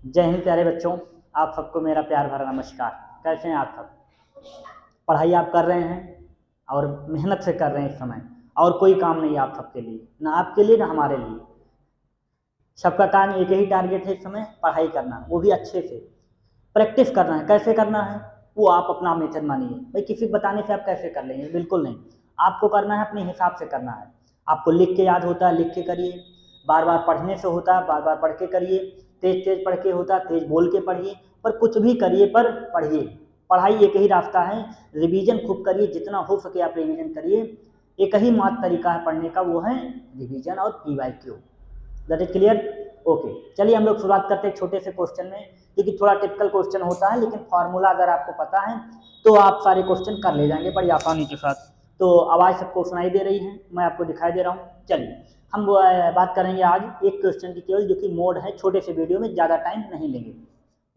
जय हिंद प्यारे बच्चों, आप सबको मेरा प्यार भरा नमस्कार। कैसे हैं आप सब? पढ़ाई आप कर रहे हैं और मेहनत से कर रहे हैं इस समय, और कोई काम नहीं है आप सबके लिए, ना आपके लिए ना हमारे लिए। सबका काम एक ही टारगेट है इस समय, पढ़ाई करना, वो भी अच्छे से प्रैक्टिस करना है। कैसे करना है वो आप अपना मेथड मानिए भाई, किसी बताने से आप कैसे कर लेंगे? बिल्कुल नहीं, आपको करना है अपने हिसाब से करना है। आपको लिख के याद होता है लिख के करिए, बार बार पढ़ने से होता है बार बार पढ़ के करिए, तेज तेज पढ़ के होता है तेज बोल के पढ़िए, पर कुछ भी करिए पर पढ़िए। पढ़ाई एक ही रास्ता है, रिवीजन खूब करिए, जितना हो सके आप रिवीजन करिए। एक ही मात्र तरीका है पढ़ने का, वो है रिवीजन और PYQ। That is clear? Okay, चलिए हम लोग शुरुआत करते हैं एक छोटे से क्वेश्चन में, क्योंकि थोड़ा टिपिकल क्वेश्चन होता है, लेकिन फार्मूला अगर आपको पता है तो आप सारे क्वेश्चन कर ले जाएंगे बड़ी आसानी के साथ। तो आवाज़ सबको सुनाई दे रही है, मैं आपको दिखाई दे रहा हूँ। चलिए हम बात करेंगे आज एक क्वेश्चन की केवल, जो कि मोड है। छोटे से वीडियो में ज़्यादा टाइम नहीं लेंगे।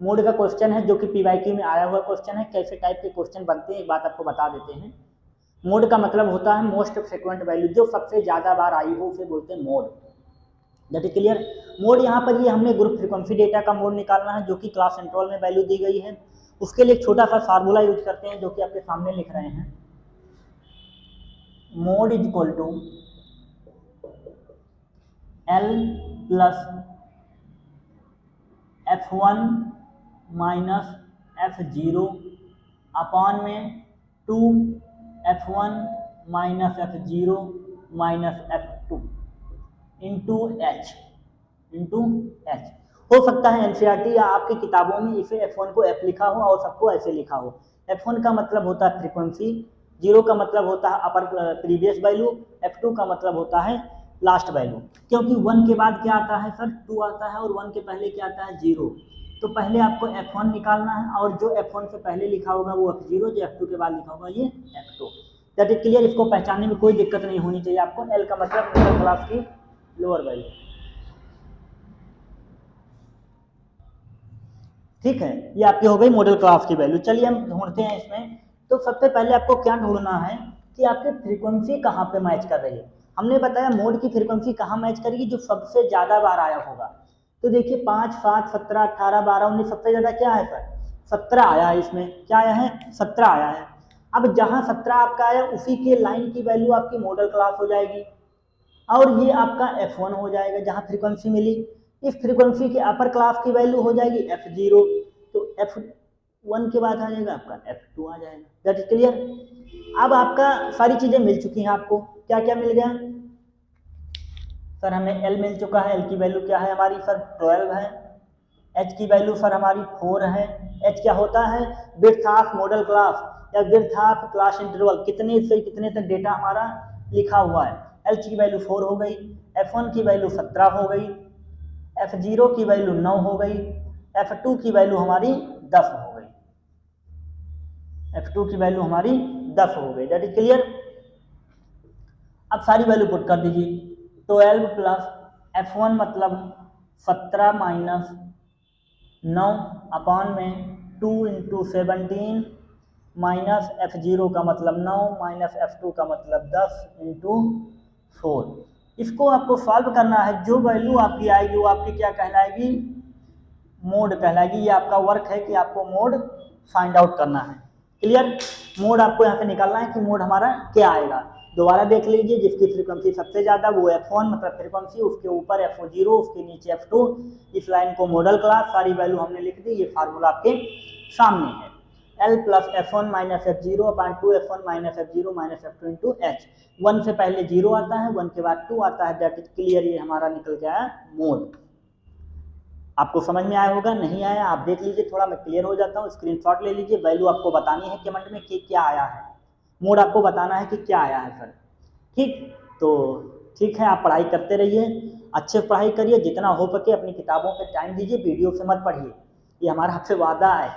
मोड का क्वेश्चन है जो कि PYQ में आया हुआ क्वेश्चन है। कैसे टाइप के क्वेश्चन बनते हैं एक बात आपको बता देते हैं। मोड का मतलब होता है मोस्ट फ्रिक्वेंट वैल्यू, जो सबसे ज़्यादा बार आई हो उसे बोलते हैं mode. That is clear? Mode यहाँ पर ये हमने ग्रुप फ्रीक्वेंसी डेटा का मोड निकालना है, जो कि क्लास कंट्रोल में वैल्यू दी गई है। उसके लिए एक छोटा सा फार्मूला यूज करते हैं, जो कि आपके सामने लिख रहे हैं। Mode is equal to L plus F1 minus F0 upon में 2F1 minus F0 minus F2 into H. हो सकता है NCERT या आपकी किताबों में इसे F1 को F लिखा हो और सबको ऐसे लिखा हो। F1 का मतलब होता है फ्रीक्वेंसी, 0 का मतलब होता है अपर प्रीवियस वैल्यू, F2 का मतलब होता है लास्ट वैल्यू। क्योंकि 1 के बाद क्या आता है सर? 2 आता है, और 1 के पहले क्या आता है? 0। तो पहले आपको F1 निकालना है, और जो F1 से पहले लिखा होगा वो F0, जो F2 के बाद लिखा होगा ये F2। That is clear? इसको पहचानने में कोई दिक्कत नहीं होनी चाहिए आपको। L का मतलब मिडिल क्लास की लोअर वैल्यू, ठीक है। ये आपकी हो गई मॉडल क्लास की वैल्यू। चलिए हम ढूंढते हैं इसमें। तो सबसे पहले आपको क्या ढूंढना है कि आपकी फ्रीक्वेंसी कहाँ पे मैच कर रही है। हमने बताया मोड की फ्रीक्वेंसी कहाँ मैच करेगी, जो सबसे ज़्यादा बार आया होगा। तो देखिए 5, 7, 17, 18, 12, 19, सबसे ज़्यादा क्या है सर? 17 आया है। इसमें क्या आया है? 17 आया है। अब जहाँ 17 आपका आया उसी के लाइन की वैल्यू आपकी मॉडल क्लास हो जाएगी, और ये आपका F1 हो जाएगा जहाँ फ्रीक्वेंसी मिली। इस फ्रीक्वेंसी के अपर क्लास की वैल्यू हो जाएगी F0, तो F1 के बाद आ जाएगा आपका F2 आ जाएगा। That is clear? अब आपका सारी चीजें मिल चुकी हैं आपको। क्या क्या मिल गया सर? हमें L मिल चुका है। L की वैल्यू क्या है हमारी सर? 12 है। H की वैल्यू सर हमारी 4 है। H क्या होता है? विड्थ ऑफ मॉडल क्लास या विड्थ ऑफ क्लास इंटरवल, कितने से कितने तक डेटा हमारा लिखा हुआ है। L की वैल्यू 4 हो गई, F1 की वैल्यू 17 हो गई, F0 की वैल्यू 9 हो गई, F2 की वैल्यू हमारी 10 हो गई। F2 की वैल्यू हमारी 10 हो गई। That is clear? अब सारी वैल्यू पुट कर दीजिए। 12 प्लस F1 मतलब 17 माइनस 9 अपॉन में 2 इंटू 17 माइनस F0 का मतलब 9 माइनस F2 का मतलब 10 इंटू 4। इसको आपको सॉल्व करना है। जो वैल्यू आपकी आएगी वो आपकी क्या कहलाएगी? मोड कहलाएगी। ये आपका वर्क है कि आपको मोड फाइंड आउट करना है। क्लियर? मोड आपको यहाँ पे निकालना है कि मोड हमारा क्या आएगा। दोबारा देख लीजिए, जिसकी फ्रीक्वेंसी सबसे ज्यादा वो F1 मतलब फ्रीक्वेंसी, उसके ऊपर F0, उसके नीचे F2। इस लाइन को मॉडल क्लास, सारी वैल्यू हमने लिख दी। ये फार्मूला आपके सामने है। L plus F1 minus F0 upon 2F1 minus F0 minus F2 into H। 1 से पहले 0 आता है, 1 के बाद 2 आता है। That is clear? ये हमारा निकल गया मोड। आपको समझ में आया होगा? नहीं आया आप देख लीजिए, थोड़ा मैं क्लियर हो जाता हूँ। स्क्रीनशॉट ले लीजिए। वैल्यू आपको बतानी है कमेंट में कि क्या आया है। मोड आपको बताना है कि क्या आया है सर। ठीक? तो ठीक है, आप पढ़ाई करते रहिए, अच्छे से पढ़ाई करिए, जितना हो सके अपनी किताबों पे टाइम दीजिए, वीडियो से मत पढ़िए। ये हमारा आपसे वादा है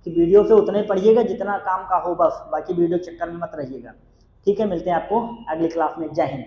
कि वीडियो से उतने पढ़िएगा जितना काम का हो, बस बाकी वीडियो चक्कर में मत रहिएगा। ठीक है, मिलते हैं आपको अगली क्लास में। जय हिंद।